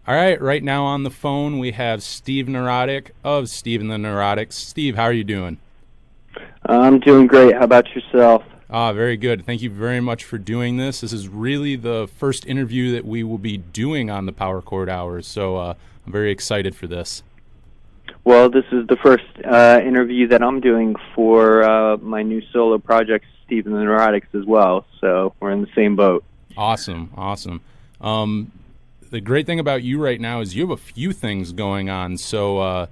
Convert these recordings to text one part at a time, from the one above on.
All right, right now on the phone we have Steve Neurotic of Steve and the Neurotics. Steve, how are you doing? I'm doing great. How about yourself? Very good. Thank you very much for doing this. This is really the first interview that we will be doing on the Power Chord Hour, so I'm very excited for this. Well, this is the first interview that I'm doing for my new solo project, Steve and the Neurotics, as well. So we're in the same boat. Awesome. The great thing about you right now is you have a few things going on. So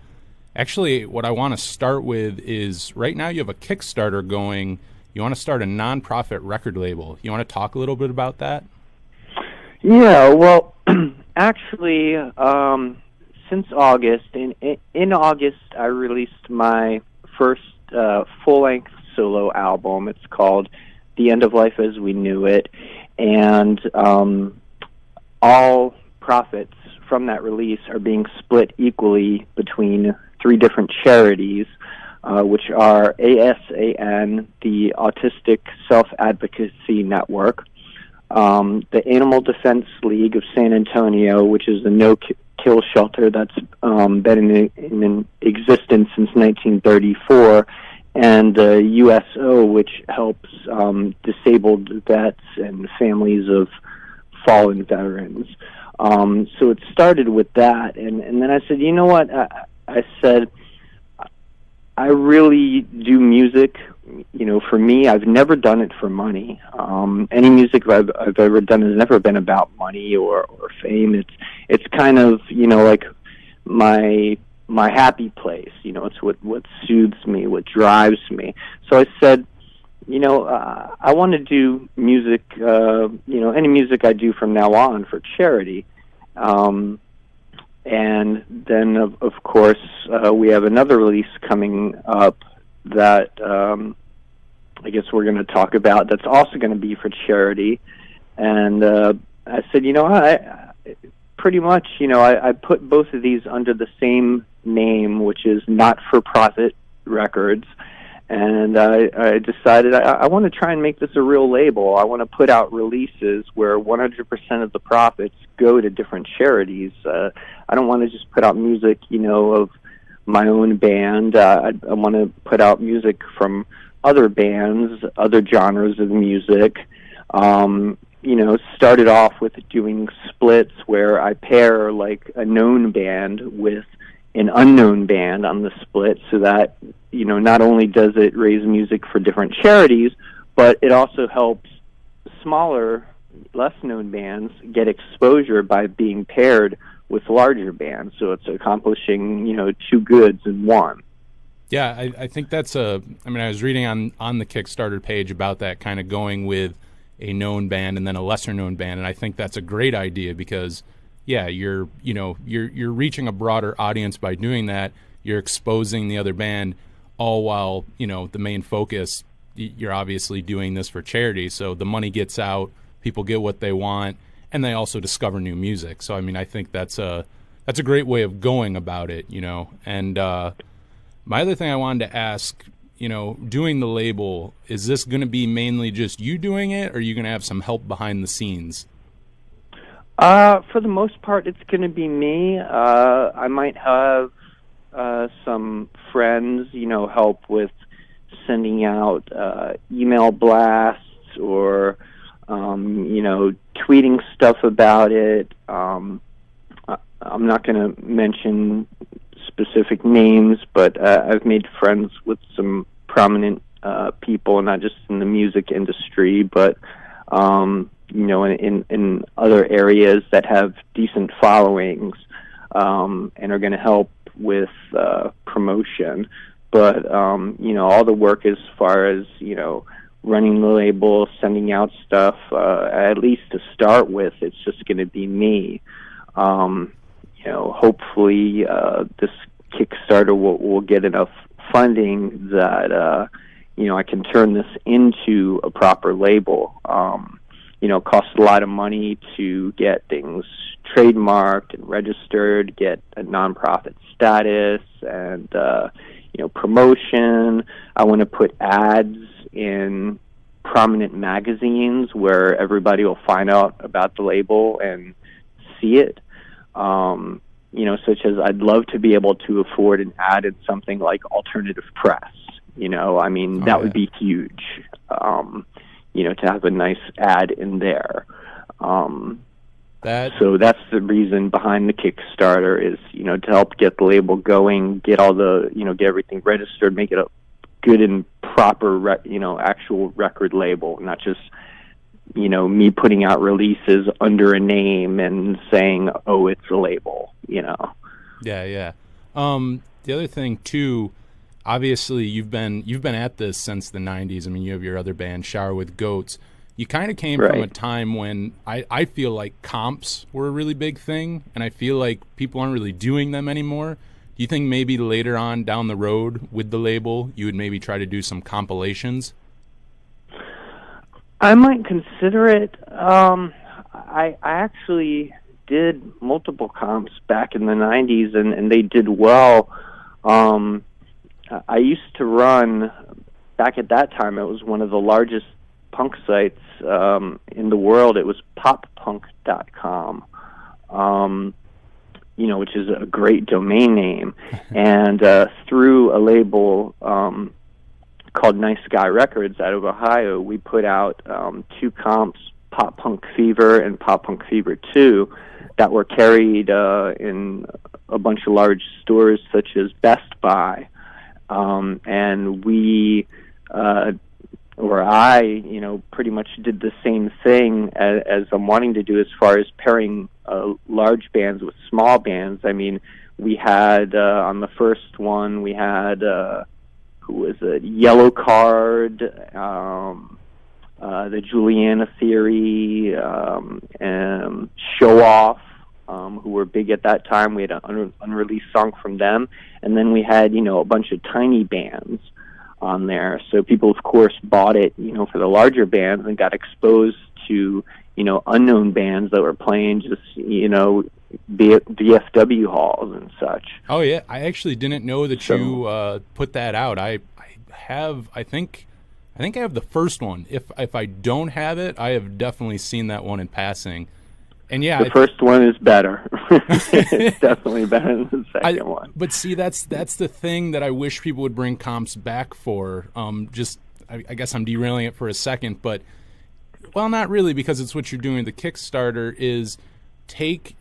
actually, what I want to start with is right now you have a Kickstarter going. You want to start a nonprofit record label. You want to talk a little bit about that? Yeah, well, actually, since August, in August, I released my first full-length solo album. It's called The End of Life as We Knew It, and all profits from that release are being split equally between three different charities, which are ASAN, the Autistic Self-Advocacy Network, the Animal Defense League of San Antonio, which is a no-kill shelter that's been in existence since 1934, and USO, which helps disabled vets and families of fallen veterans. So it started with that, and then I said, you know what? I said, I really do music. You know, for me, I've never done it for money. Any music I've ever done has never been about money or fame. It's kind of, you know, like my happy place. You know, it's what soothes me, what drives me. So I said, you know, I want to do music, you know, any music I do from now on for charity. And then, of course, we have another release coming up that I guess we're going to talk about that's also going to be for charity. And I said, you know, I pretty much, you know, I put both of these under the same name, which is Not-for-Profit Records. And I decided I want to try and make this a real label. I want to put out releases where 100% of the profits go to different charities. I don't want to just put out music, you know, of my own band. I want to put out music from other bands, other genres of music. You know, started off with doing splits where I pair like a known band with an unknown band on the split, so that, you know, not only does it raise music for different charities, but it also helps smaller, less known bands get exposure by being paired with larger bands. So it's accomplishing, you know, two goods in one. Yeah, I think that's I was reading on the Kickstarter page about that, kind of going with a known band and then a lesser known band, and I think that's a great idea because, yeah, you're reaching a broader audience by doing that. You're exposing the other band, all while, you know, the main focus, you're obviously doing this for charity, so the money gets out, people get what they want, and they also discover new music. So I mean, I think that's a great way of going about it, you know. And my other thing I wanted to ask, you know, doing the label, is this going to be mainly just you doing it, or are you going to have some help behind the scenes? For the most part, it's going to be me. I might have some friends, you know, help with sending out email blasts or, you know, tweeting stuff about it. I'm not going to mention specific names, but I've made friends with some prominent people, not just in the music industry, but you know, in other areas that have decent followings, and are going to help with promotion. But you know, all the work as far as, you know, running the label, sending out stuff, at least to start with, it's just going to be me. You know, hopefully this Kickstarter will get enough funding that you know, I can turn this into a proper label. You know, it costs a lot of money to get things trademarked and registered, get a nonprofit status, and you know, promotion. I want to put ads in prominent magazines where everybody will find out about the label and see it. such as I'd love to be able to afford an ad in something like alternative press. That would be huge, to have a nice ad in there. So that's the reason behind the Kickstarter is, to help get the label going, get all the, get everything registered, make it a good and proper, actual record label, not just, me putting out releases under a name and saying, oh, it's a label, Yeah. The other thing too, obviously you've been at this since the 90s. I mean, you have your other band, Shower with Goats. You kind of came from a time when I feel like comps were a really big thing, and I feel like people aren't really doing them anymore. Do you think maybe later on down the road with the label, you would maybe try to do some compilations? I might consider it. I actually did multiple comps back in the 90s, and they did well. I used to run, back at that time, it was one of the largest punk sites in the world. It was poppunk.com, which is a great domain name. And through a label called Nice Guy Records out of Ohio, we put out two comps, Pop Punk Fever and Pop Punk Fever 2, that were carried in a bunch of large stores such as Best Buy. And we, or I, pretty much did the same thing as I'm wanting to do as far as pairing large bands with small bands. I mean, we had, on the first one, we had, who was it? Yellow Card, the Juliana Theory, and Show Off, who were big at that time. We had an unreleased song from them. And then we had, a bunch of tiny bands on there. So people, of course, bought it, for the larger bands and got exposed to, unknown bands that were playing just, VFW halls and such. Oh, yeah. I actually didn't know that you put that out. I think I have the first one. If I don't have it, I have definitely seen that one in passing. And yeah, the first one is better. It's definitely better than the second one. But see, that's the thing that I wish people would bring comps back for. I guess I'm derailing it for a second, but well, not really, because it's what you're doing. The Kickstarter is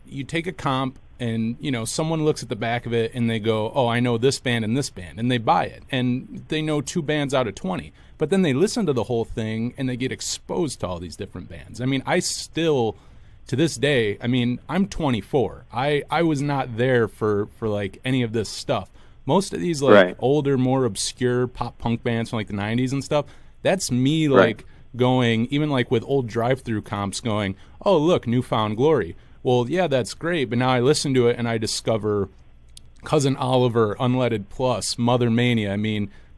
you take a comp, and someone looks at the back of it and they go, oh, I know this band, and they buy it, and they know 2 bands out of 20. But then they listen to the whole thing and they get exposed to all these different bands. I mean, I still, to this day, I'm 24. I was not there for like any of this stuff. Most of these older, more obscure pop punk bands from like the 90s and stuff, that's me going, even like with old drive-through comps, going, oh, look, New Found Glory. Well, yeah, that's great, but now I listen to it and I discover Cousin Oliver, Unleaded Plus, Mother Mania.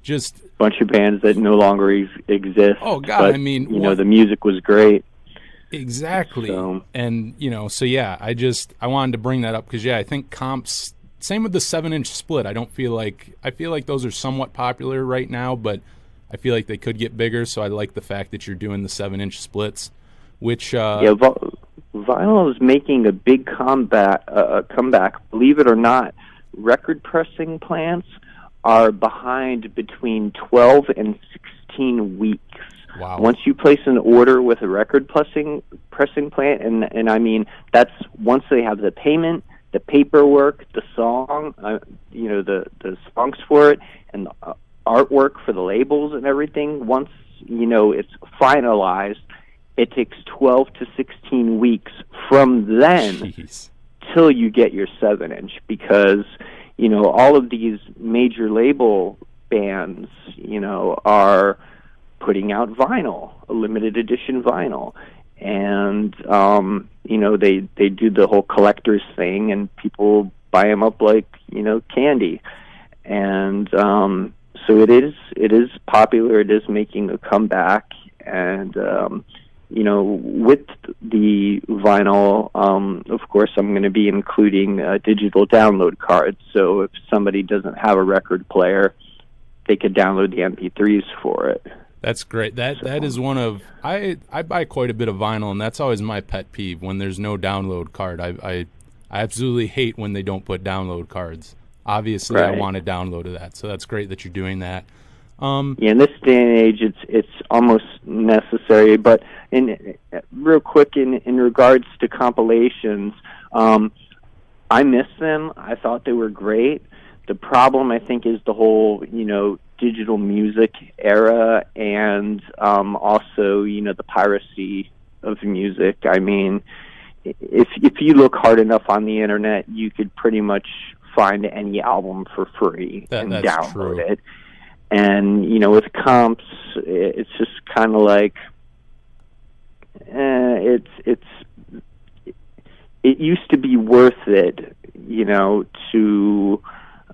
Just bunch of bands that no longer exist. Oh God, but, the music was great. Exactly. And, so yeah, I wanted to bring that up because, yeah, I think comps, same with the 7-inch split. I feel like those are somewhat popular right now, but I feel like they could get bigger. So I like the fact that you're doing the 7-inch splits, which, vinyl is making a big comeback. Believe it or not, record pressing plants are behind between 12 and 16 weeks. Wow. Once you place an order with a record pressing plant, and that's once they have the payment, the paperwork, the song, the songs for it, and the artwork for the labels and everything. Once it's finalized, it takes 12 to 16 weeks from then till you get your 7-inch, because all of these major label bands are putting out vinyl, a limited edition vinyl, and they do the whole collector's thing, and people buy them up like candy, and so it is popular. It is making a comeback, and with the vinyl, of course, I'm going to be including digital download cards. So if somebody doesn't have a record player, they could download the MP3s for it. That's great. That is one of I buy quite a bit of vinyl, and that's always my pet peeve when there's no download card. I I absolutely hate when they don't put download cards. Obviously, I want to download that, so that's great that you're doing that. In this day and age, it's almost necessary. But real quick, in regards to compilations, I miss them. I thought they were great. The problem, I think, is the whole digital music era, and also the piracy of music. I mean, if you look hard enough on the internet, you could pretty much find any album for free and download it. And with comps, it's just kind of like it used to be worth it, to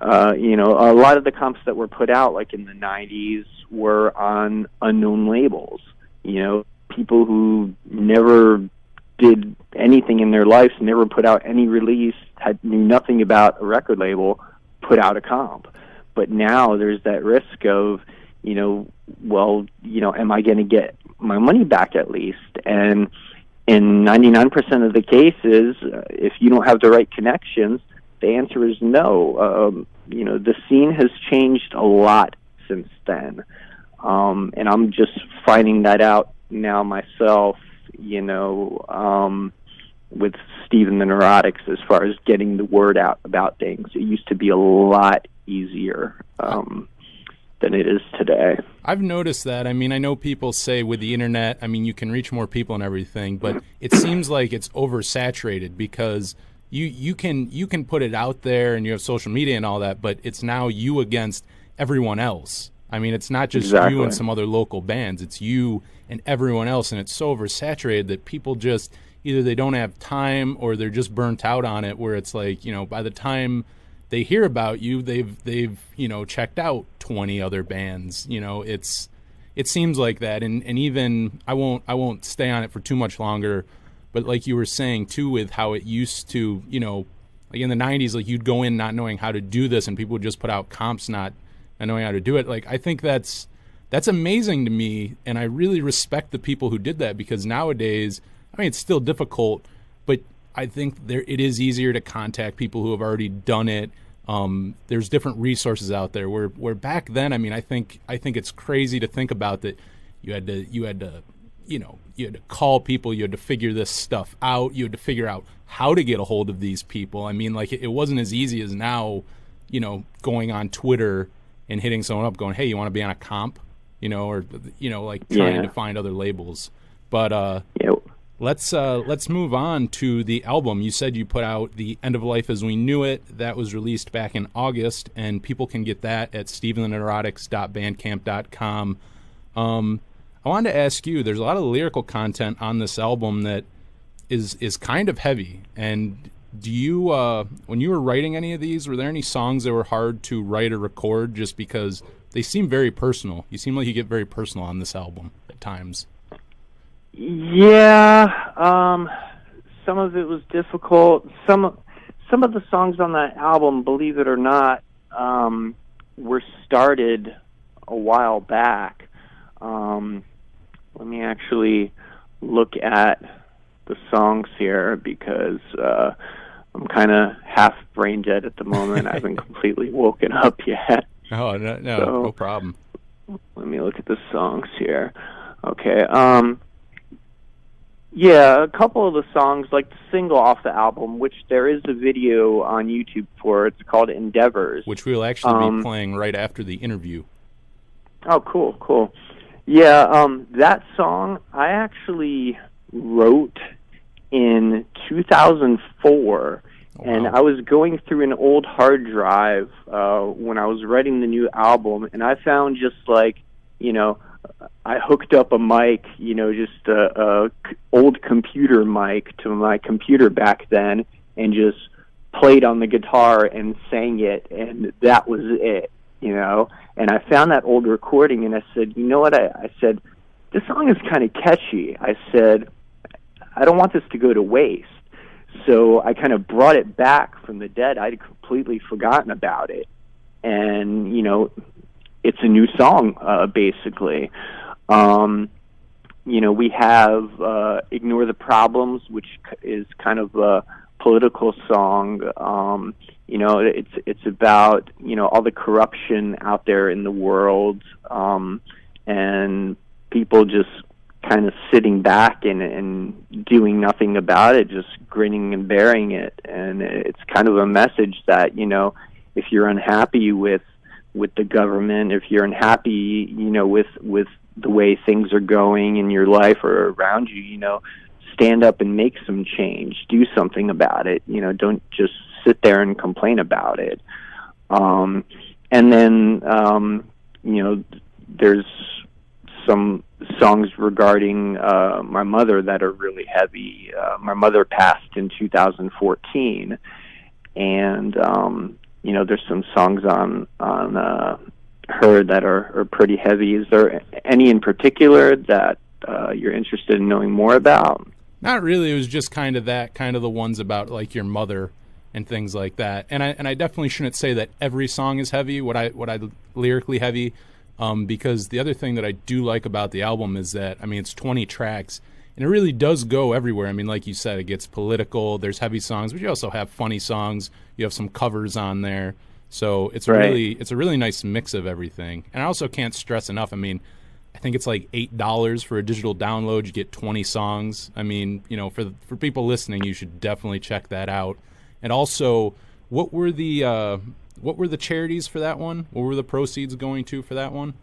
a lot of the comps that were put out like in the 90s were on unknown labels. People who never did anything in their lives, never put out any release, knew nothing about a record label, put out a comp. But now there's that risk of, am I going to get my money back at least? And in 99% of the cases, if you don't have the right connections, the answer is no. The scene has changed a lot since then. And I'm just finding that out now myself, with Steve and the Neurotics, as far as getting the word out about things. It used to be a lot easier than it is today. I've noticed that. I mean, I know people say with the internet, I mean, you can reach more people and everything, but it seems like it's oversaturated because you can put it out there and you have social media and all that, but it's now you against everyone else. I mean, it's not just you and some other local bands. It's you and everyone else, and it's so oversaturated that people just either they don't have time or they're just burnt out on it, where it's like, by the time they hear about you, they've checked out 20 other bands. It seems like that, and even I won't stay on it for too much longer, but like you were saying too, with how it used to, like in the 90s, like you'd go in not knowing how to do this, and people would just put out comps not knowing how to do it. Like, I think that's amazing to me, and I really respect the people who did that, because nowadays, I mean, it's still difficult, but I think it is easier to contact people who have already done it. There's different resources out there. Where back then, I mean, I think it's crazy to think about that. You had to call people. You had to figure this stuff out. You had to figure out how to get a hold of these people. I mean, like, it wasn't as easy as now. Going on Twitter and hitting someone up, going, "Hey, you want to be on a comp?" Or trying to find other labels. But let's move on to the album. You said you put out The End of Life as We Knew It. That was released back in August, and people can get that at steventheneurotics.bandcamp.com. I wanted to ask you, there's a lot of lyrical content on this album that is kind of heavy. And do you, when you were writing any of these, were there any songs that were hard to write or record just because they seem very personal? You seem like you get very personal on this album at times. Yeah, some of it was difficult. Some of the songs on that album, believe it or not, were started a while back. Let me actually look at the songs here, because I'm kind of half brain dead at the moment. I haven't completely woken up yet. Oh, no problem. Let me look at the songs here. Okay. Yeah, a couple of the songs, like the single off the album, which there is a video on YouTube for. It's called Endeavors, which we'll actually be playing right after the interview. Oh, cool. Yeah, that song I actually wrote in 2004, and I was going through an old hard drive when I was writing the new album, and I found just like, I hooked up a mic, just a old computer mic to my computer back then, and just played on the guitar and sang it, and that was it, And I found that old recording, and I said, you know what? I said, this song is kind of catchy. I said, I don't want this to go to waste. So I kind of brought it back from the dead. I'd completely forgotten about it. And, it's a new song, basically. We have Ignore the Problems, which is kind of political song. It's about, all the corruption out there in the world, and people just kind of sitting back and doing nothing about it, just grinning and bearing it. And it's kind of a message that, if you're unhappy with the government, if you're unhappy, with the way things are going in your life or around you, stand up and make some change, do something about it. Don't just sit there and complain about it. And then, there's some songs regarding my mother that are really heavy. My mother passed in 2014, and there's some songs on her that are pretty heavy. Is there any in particular that you're interested in knowing more about? Not really. It was just kind of the ones about like your mother and things like that. And I definitely shouldn't say that every song is heavy. What I lyrically heavy. Because the other thing that I do like about the album is that, it's 20 tracks, and it really does go everywhere. Like you said, it gets political. There's heavy songs, but you also have funny songs. You have some covers on there. So it's a really nice mix of everything. And I also can't stress enough. I think it's like $8 for a digital download. You get 20 songs. For people listening, you should definitely check that out. And also, what were the charities for that one? What were the proceeds going to for that one?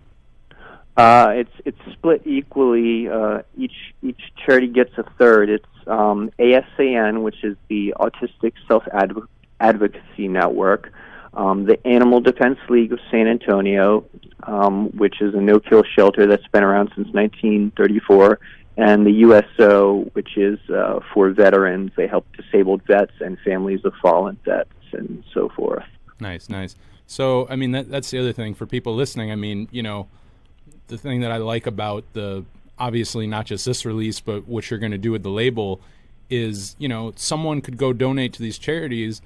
It's split equally. Each charity gets a third. It's ASAN, which is the Autistic Self-Advocacy Network, the Animal Defense League of San Antonio, which is a no-kill shelter that's been around since 1934, and the USO, which is for veterans. They help disabled vets and families of fallen vets and so forth. Nice. So, that's the other thing for people listening. The thing that I like about obviously not just this release, but what you're going to do with the label is, someone could go donate to these charities,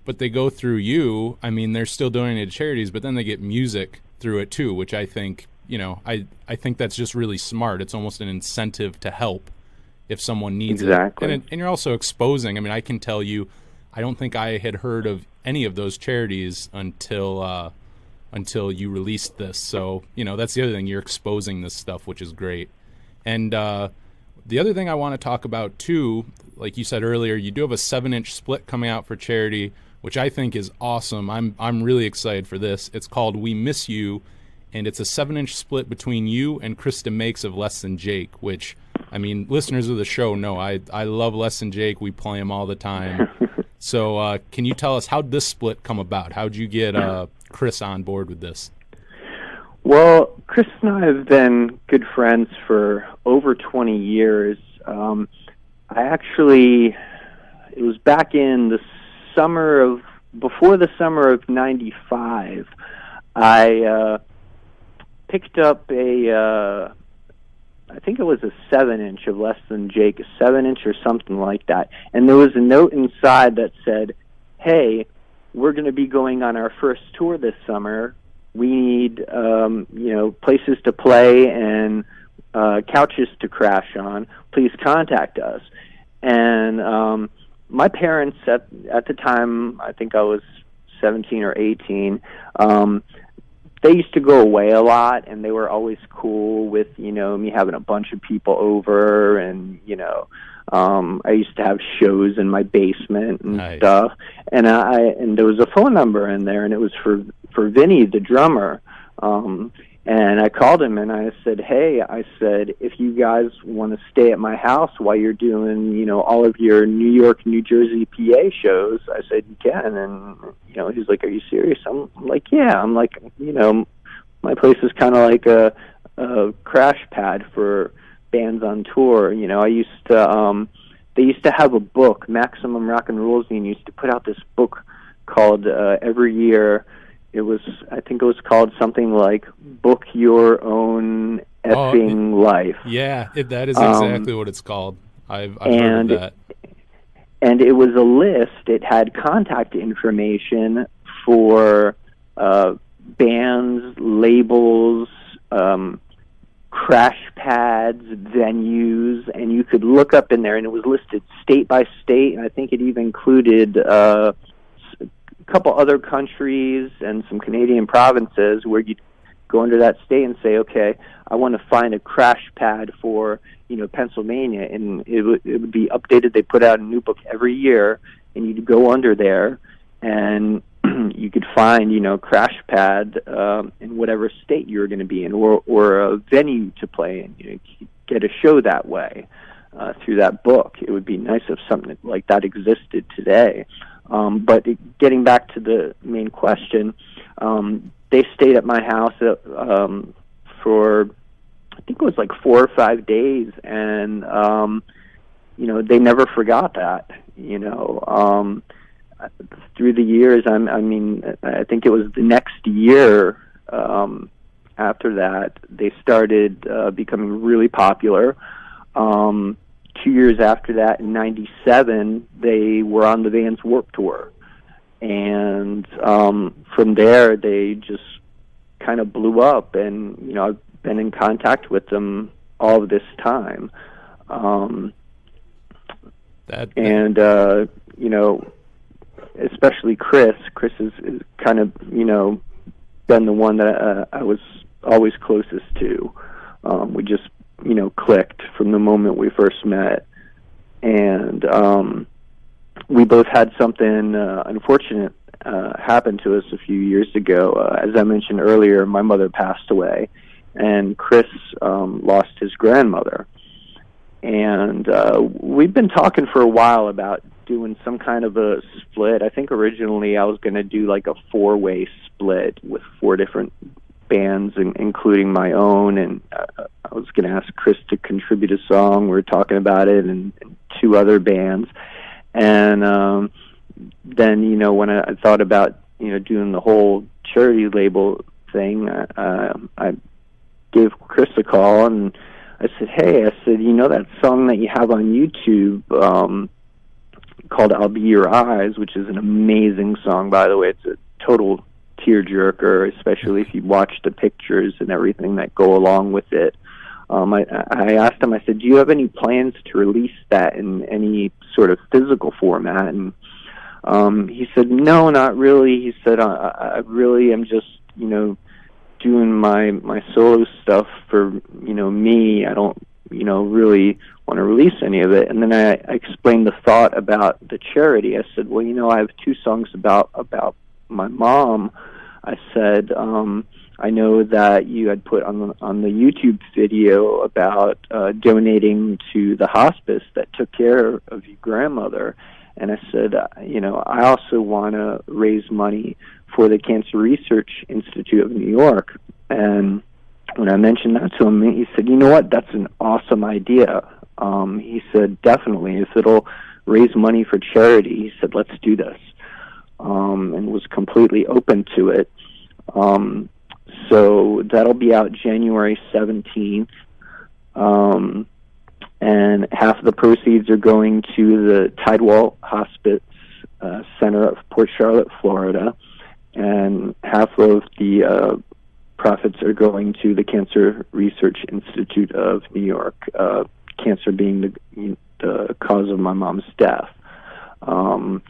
but they go through you. They're still donating to charities, but then they get music through it too, which I think, I think that's just really smart. It's almost an incentive to help if someone needs it. And you're also exposing. I can tell you, I don't think I had heard of any of those charities until you released this. So, that's the other thing. You're exposing this stuff, which is great. And the other thing I want to talk about, too, like you said earlier, you do have a 7-inch split coming out for charity, which I think is awesome. I'm really excited for this. It's called We Miss You, and it's a 7-inch split between you and Chris DeMakes of Less Than Jake, which, listeners of the show know I love Less Than Jake. We play him all the time. So can you tell us, how'd this split come about? How'd you get Chris on board with this? Well, Chris and I have been good friends for over 20 years. It was back in before the summer of 95, I picked up I think it was a 7-inch of Less Than Jake, a 7-inch or something like that. And there was a note inside that said, hey, we're going to be going on our first tour this summer. We need, places to play and couches to crash on. Please contact us. And my parents at the time, I think I was 17 or 18, they used to go away a lot, and they were always cool with, me having a bunch of people over, and, I used to have shows in my basement and stuff. And there was a phone number in there, and it was for Vinny, the drummer. And I called him and I said, hey, if you guys want to stay at my house while you're doing, all of your New York, New Jersey, PA shows, I said, you can. And, he's like, are you serious? I'm like, yeah. I'm like, my place is kind of like a crash pad for bands on tour. I used to, they used to have a book, Maximum Rock and Roll Zine used to put out this book called, every year, I think it was called something like Book Your Own Effing Life. Yeah, that is exactly what it's called. I've heard of that. And it was a list. It had contact information for bands, labels, crash pads, venues, and you could look up in there, and it was listed state by state, and I think it even included a couple other countries and some Canadian provinces where you'd go under that state and say, okay, I want to find a crash pad for, Pennsylvania, and it would be updated. They put out a new book every year, and you'd go under there, and you could find, crash pad in whatever state you were going to be in, or a venue to play in. You get a show that way through that book. It would be nice if something like that existed today. But getting back to the main question, they stayed at my house for, I think it was like 4 or 5 days, and they never forgot that. Through the years, I think it was the next year after that, they started becoming really popular. 2 years after that, in '97, they were on the Vans Warped Tour. And from there, they just kind of blew up. And, I've been in contact with them all of this time. Especially Chris. Chris is kind of, been the one that I was always closest to. We just, clicked from the moment we first met. And we both had something unfortunate happen to us a few years ago. As I mentioned earlier, my mother passed away, and Chris lost his grandmother. And we've been talking for a while about doing some kind of a split. I think originally I was going to do like a 4-way split with 4 different bands, including my own, and I was going to ask Chris to contribute a song. We were talking about it, and 2 other bands. And then, when I thought about, doing the whole charity label thing, I gave Chris a call, and I said, hey, that song that you have on YouTube called I'll Be Your Eyes, which is an amazing song, by the way. It's a total tearjerker, especially if you watch the pictures and everything that go along with it. I asked him, I said, do you have any plans to release that in any sort of physical format? And he said, no, not really. He said, I really am just, doing my solo stuff for, me. I don't, really want to release any of it. And then I explained the thought about the charity. I said, well, I have 2 songs about my mom. I said, I know that you had put on the YouTube video about donating to the hospice that took care of your grandmother. And I said, I also want to raise money for the Cancer Research Institute of New York. And when I mentioned that to him, he said, you know what, that's an awesome idea. He said, definitely, if it'll raise money for charity, he said, let's do this. And was completely open to it. So that'll be out January 17th. And half of the proceeds are going to the Tidewall Hospice Center of Port Charlotte, Florida. And half of the profits are going to the Cancer Research Institute of New York, cancer being the cause of my mom's death. And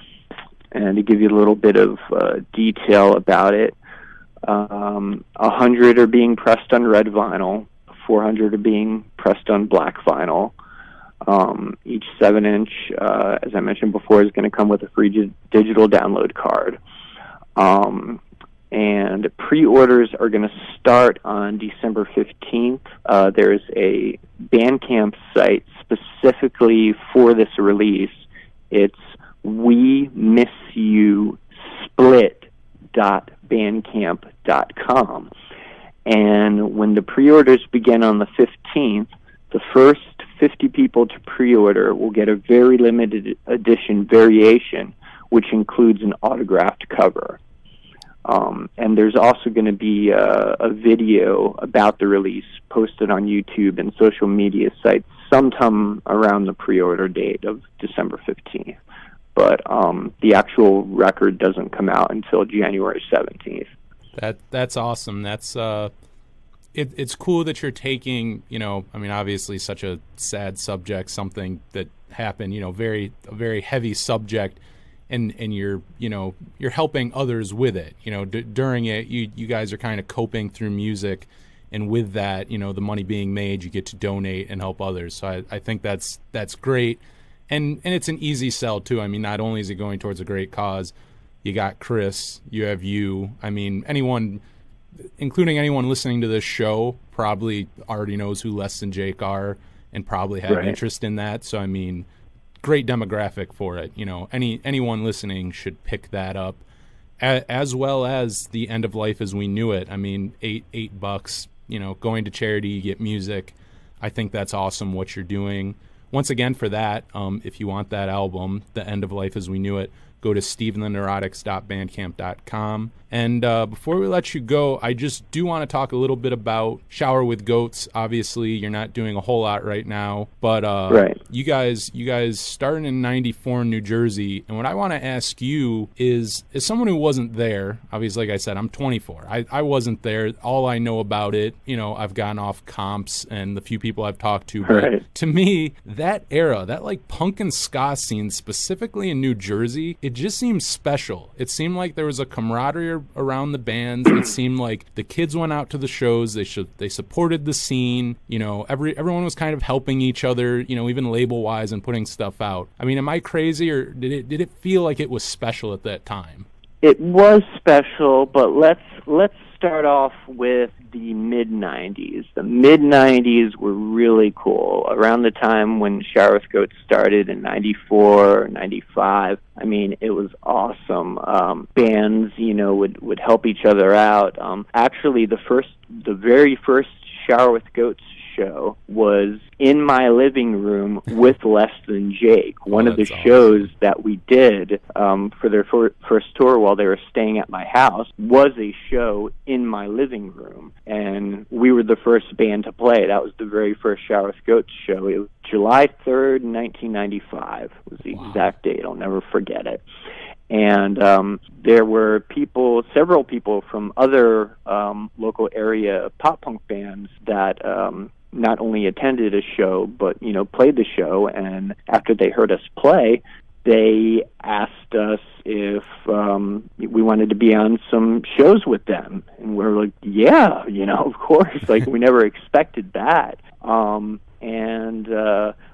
to give you a little bit of detail about it, 100 are being pressed on red vinyl, 400 are being pressed on black vinyl. Each 7-inch, as I mentioned before, is going to come with a free digital download card. And pre-orders are going to start on December 15th. There's a Bandcamp site specifically for this release. It's WeMissYouSplit.bandcamp.com. And when the pre-orders begin on the 15th, the first 50 people to pre-order will get a very limited edition variation, which includes an autographed cover. And there's also going to be a video about the release posted on YouTube and social media sites sometime around the pre-order date of December 15th. But the actual record doesn't come out until January 17th. That's awesome. That's it's cool that you're taking, I mean, obviously such a sad subject, something that happened, a very heavy subject, and you're helping others with it. During it, you guys are kind of coping through music, and with that, the money being made, you get to donate and help others. So I think that's great, and it's an easy sell too. I mean, not only is it going towards a great cause, you got Chris, you have you. I mean, anyone, including anyone listening to this show, probably already knows who Less Than Jake are and probably have interest in that. So, I mean, great demographic for it. Anyone listening should pick that up, as well as the End of Life as We Knew It. I mean, $8, going to charity, you get music. I think that's awesome what you're doing. Once again, for that, if you want that album, The End of Life as We Knew It, go to steventheneurotics.bandcamp.com. And before we let you go, I just do want to talk a little bit about Shower with Goats. Obviously, you're not doing a whole lot right now, but you guys started in '94 in New Jersey. And what I want to ask you is, as someone who wasn't there, obviously, like I said, I'm 24. I wasn't there. All I know about it, I've gotten off comps and the few people I've talked to. But to me, that era, that like punk and ska scene, specifically in New Jersey, it just seemed special. It seemed like there was a camaraderie around the bands. It seemed like the kids went out to the shows. They supported the scene. Everyone was kind of helping each other. Even label wise and putting stuff out. I mean, am I crazy, or did it feel like it was special at that time? It was special, but let's start off with the mid-'90s. The mid-'90s were really cool. Around the time when Shower with Goats started in '94, '95, I mean, it was awesome. Bands, would help each other out. Actually, the very first Shower with Goats show was in my living room with Less Than Jake. One of the shows that we did for their first tour while they were staying at my house was a show in my living room, and we were the first band to play. That was the very first Shower with Goats show. It was July 3rd, 1995 was the exact date. I'll never forget it. And there were several people from other local area pop punk bands that not only attended a show, but, played the show. And after they heard us play, they asked us if we wanted to be on some shows with them. And we're like, yeah, of course. Like, we never expected that. And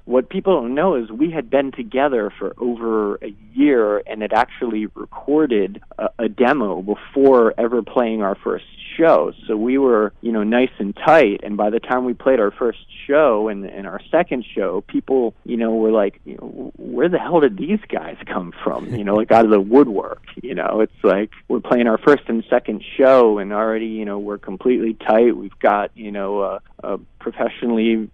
what people don't know is we had been together for over a year and had actually recorded a demo before ever playing our first show. So we were, nice and tight. And by the time we played our first show and our second show, people, were like, where the hell did these guys come from? Like out of the woodwork. It's like we're playing our first and second show and already, we're completely tight. We've got, a professionally,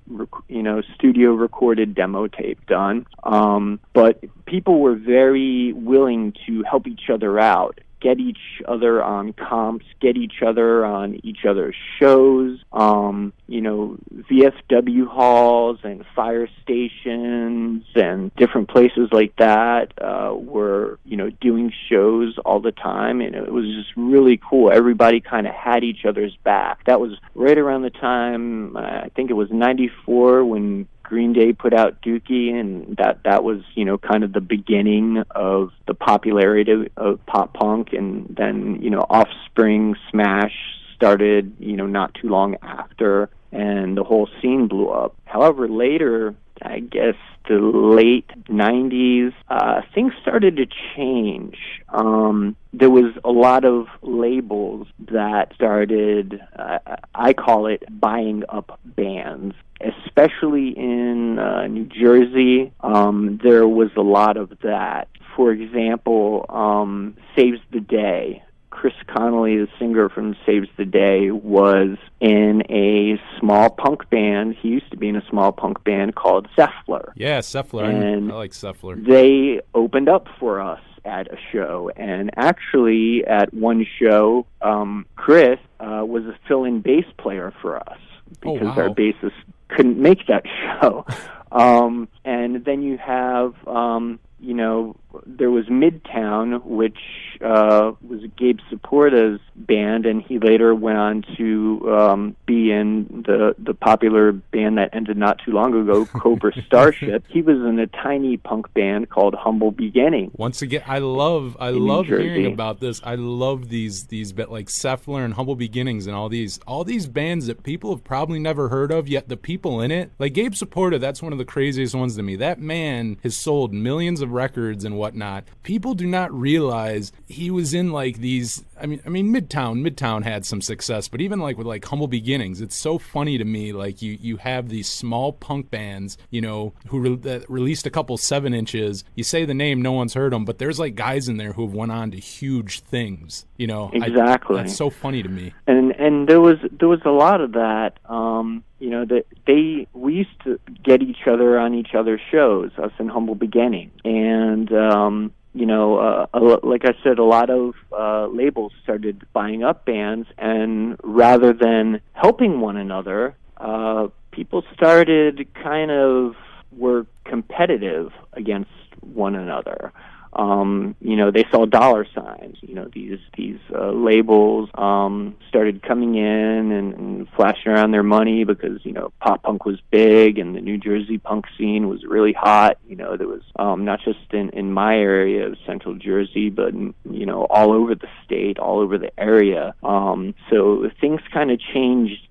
studio recorded demo tape done. But people were very willing to help each other out, get each other on comps, get each other on each other's shows. VFW halls and fire stations and different places like that were, doing shows all the time, and it was just really cool. Everybody kind of had each other's back. That was right around the time, I think it was '94, when Green Day put out Dookie, and that was, kind of the beginning of the popularity of pop punk. And then, Offspring, Smash started, not too long after, and the whole scene blew up. However, later, I guess the late '90s, things started to change. There was a lot of labels that started, I call it, buying up bands. Especially in New Jersey, there was a lot of that. For example, Saves the Day. Chris Connolly, the singer from Saves the Day, was in a small punk band. He used to be in a small punk band called Seffler. Yeah, Seffler. And I like Seffler. They opened up for us at a show. And actually, at one show, Chris was a fill-in bass player for us because our bassist couldn't make that show. And then you have, there was Midtown, which was Gabe Saporta's band, and he later went on to be in the popular band that ended not too long ago, Cobra Starship. He was in a tiny punk band called Humble Beginning. Once again, I love hearing about this. I love these like Seffler and Humble Beginnings and all these bands that people have probably never heard of, yet the people in it, like Gabe Saporta, that's one of the craziest ones to me. That man has sold millions of records and whatnot. People do not realize he was in like these. I mean, Midtown had some success, but even like with like Humble Beginnings, it's so funny to me. Like you have these small punk bands, you know, that released a couple 7-inches. You say the name, no one's heard them, but there's like guys in there who have went on to huge things. You know, exactly. That's so funny to me. And there was a lot of that. You know, that we used to get each other on each other's shows, us in Humble Beginning, and you know, like I said, a lot of labels started buying up bands, and rather than helping one another, people started were competitive against one another. You know, they saw dollar signs. You know, these labels started coming in and flashing around their money because, you know, pop punk was big and the New Jersey punk scene was really hot. You know, there was not just in my area of Central Jersey, but, you know, all over the state, all over the area. So things kind of changed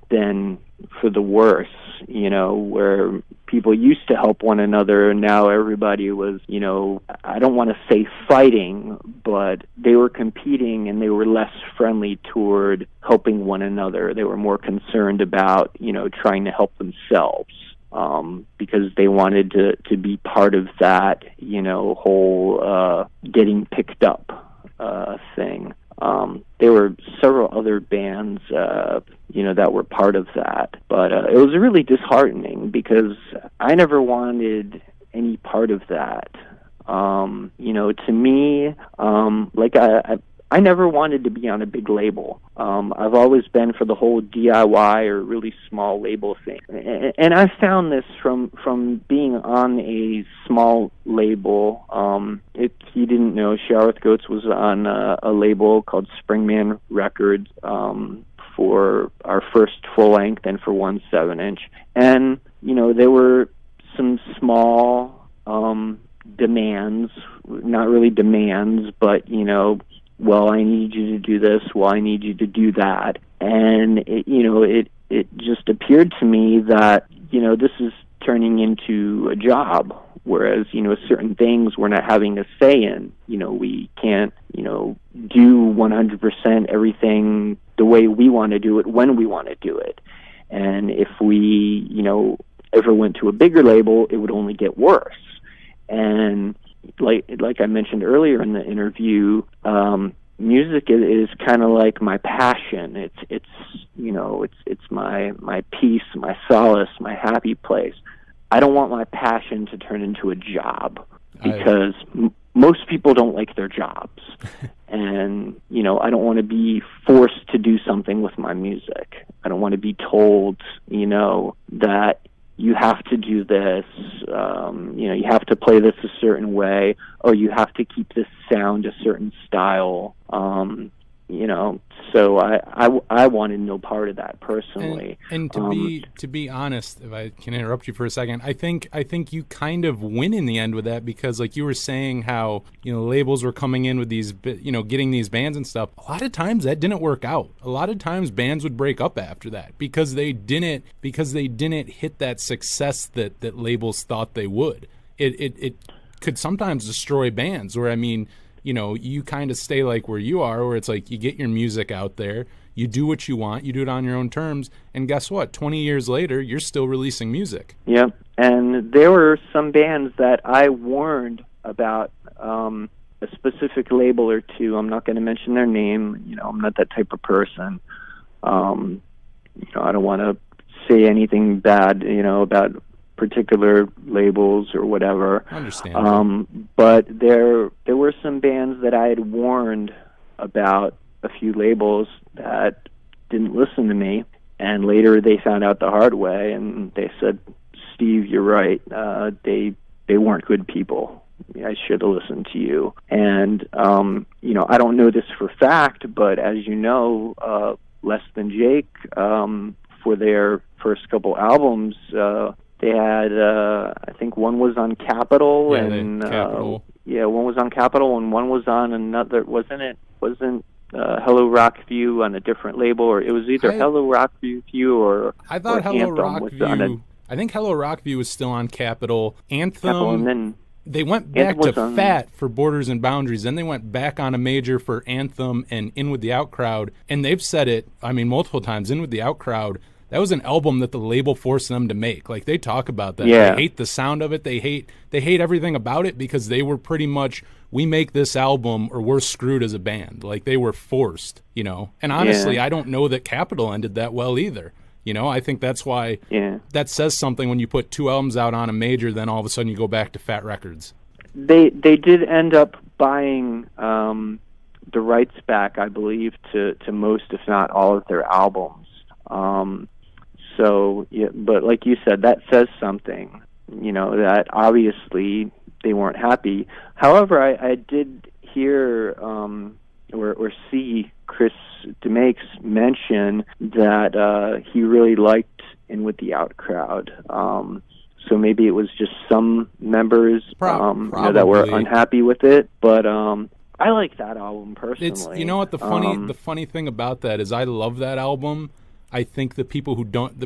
then for the worse, you know, where people used to help one another, and now everybody was, you know, I don't want to say fighting, but they were competing and they were less friendly toward helping one another. They were more concerned about, you know, trying to help themselves, because they wanted to be part of that, you know, whole getting picked up thing. There were several other bands, you know, that were part of that. But it was really disheartening because I never wanted any part of that. You know, to me, like I never wanted to be on a big label. I've always been for the whole DIY or really small label thing. And I found this from being on a small label. If you didn't know, Shower with Goats was on a label called Springman Records for our first full-length and for one 7-inch. And, you know, there were some small demands, not really demands, but, you know, well, I need you to do this, well, I need you to do that. And, it just appeared to me that, you know, this is turning into a job, whereas, you know, certain things we're not having a say in. You know, we can't, you know, do 100% everything the way we want to do it when we want to do it. And if we, you know, ever went to a bigger label, it would only get worse. And like I mentioned earlier in the interview, music is kind of like my passion. It's you know, it's my peace, my solace, my happy place. I don't want my passion to turn into a job because most people don't like their jobs. And, you know, I don't want to be forced to do something with my music. I don't want to be told, you know, that you have to do this, you know, you have to play this a certain way, or you have to keep this sound a certain style, you know. So I wanted no part of that personally. And to be honest, if I can interrupt you for a second, I think you kind of win in the end with that, because like you were saying how, you know, labels were coming in with these, you know, getting these bands and stuff. A lot of times that didn't work out. A lot of times bands would break up after that because they didn't hit that success that labels thought they would. It could sometimes destroy bands, or I mean, you know, you kind of stay like where you are, where it's like you get your music out there, you do what you want, you do it on your own terms, and guess what? 20 years later, you're still releasing music. Yep, and there were some bands that I warned about a specific label or two. I'm not going to mention their name. You know, I'm not that type of person. You know, I don't want to say anything bad, you know, about particular labels or whatever. Understandable. But there were some bands that I had warned about a few labels that didn't listen to me, and later they found out the hard way, and they said, "Steve, you're right. They weren't good people. I should have listened to you. And, I don't know this for fact, but as you know, Less Than Jake, for their first couple albums, they had, I think one was on Capitol, Capitol. One was on Capitol, and one was on another. Wasn't Hello Rockview on a different label, or it was either Hello Rockview or I thought or Hello Anthem Rockview. I think Hello Rockview was still on Capitol. Anthem. And then they went back to Fat for Borders and Boundaries. Then they went back on a major for Anthem and In With the Out Crowd. And they've said it, multiple times. In With the Out Crowd, that was an album that the label forced them to make. Like, they talk about that. Yeah. They hate the sound of it. They hate everything about it because they were pretty much, we make this album or we're screwed as a band. Like, they were forced, And honestly, I don't know that Capitol ended that well either. I think that's why that says something when you put two albums out on a major, then all of a sudden you go back to Fat Records. They did end up buying the rights back, I believe, to most, if not all, of their albums. But like you said, that says something, that obviously they weren't happy. However, I did hear or see Chris DeMakes mention that he really liked In With the Out Crowd. So maybe it was just some members that were unhappy with it. But I like that album personally. What the funny thing about that is I love that album. I think the people who don't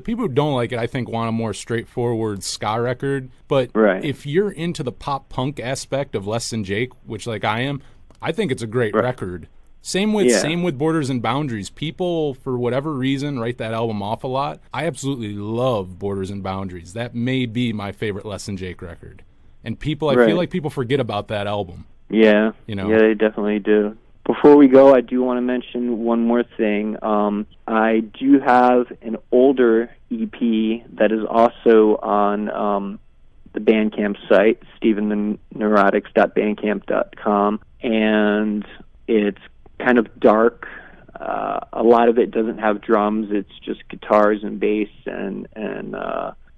like it, I think, want a more straightforward ska record. But if you're into the pop punk aspect of Less Than Jake, which like I am, I think it's a great record. Same with Borders and Boundaries. People, for whatever reason, write that album off a lot. I absolutely love Borders and Boundaries. That may be my favorite Less Than Jake record. And I feel like people forget about that album. Yeah, yeah, they definitely do. Before we go, I do want to mention one more thing. I do have an older EP that is also on the Bandcamp site, StephenTheNeurotics.bandcamp.com, and it's kind of dark. A lot of it doesn't have drums. It's just guitars and bass and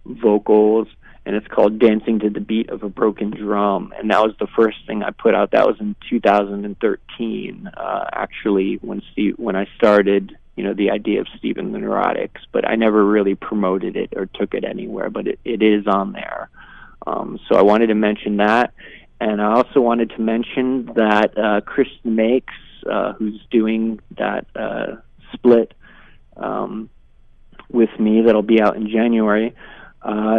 vocals. And it's called Dancing to the Beat of a Broken Drum. And that was the first thing I put out. That was in 2013, actually, when I started, the idea of Stephen the Neurotics. But I never really promoted it or took it anywhere. But it is on there. So I wanted to mention that. And I also wanted to mention that Chris DeMakes, who's doing that split with me that'll be out in January,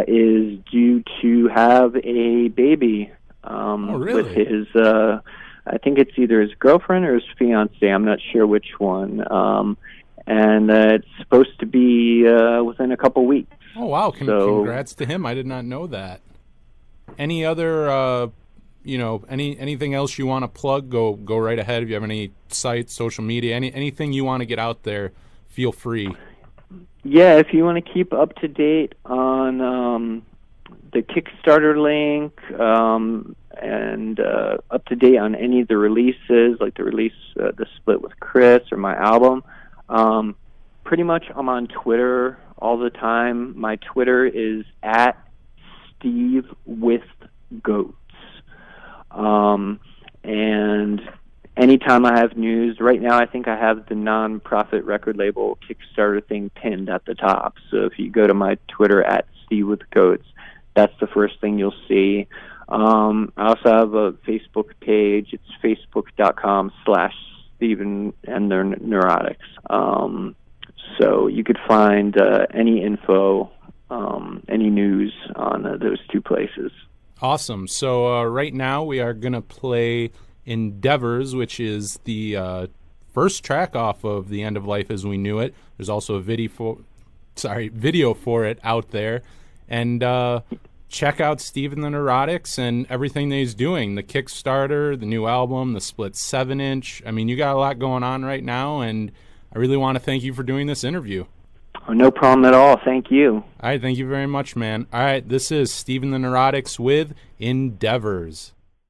is due to have a baby really? with his, I think it's either his girlfriend or his fiance. I'm not sure which one. And it's supposed to be within a couple weeks. Oh, wow. Congrats to him. I did not know that. Any other, anything else you want to plug, go right ahead. If you have any sites, social media, anything you want to get out there, feel free. Yeah, if you want to keep up to date on the Kickstarter link and up to date on any of the releases, like the split with Chris or my album, pretty much I'm on Twitter all the time. My Twitter is @SteveWithGoats. And anytime I have news, right now I think I have the non-profit record label Kickstarter thing pinned at the top. So if you go to my Twitter @SteveWithGoats, that's the first thing you'll see. I also have a Facebook page. It's facebook.com/Steven and their Neurotics. So you could find any info, any news on those two places. Awesome. So right now we are going to play Endeavors, which is the first track off of The End of Life as We Knew It. There's also a video for it out there. And check out Stephen the Neurotics and everything that he's doing. The Kickstarter, the new album, the split 7-inch. I mean, you got a lot going on right now, and I really want to thank you for doing this interview. Oh, no problem at all. Thank you. All right, thank you very much, man. All right, this is Stephen the Neurotics with Endeavors.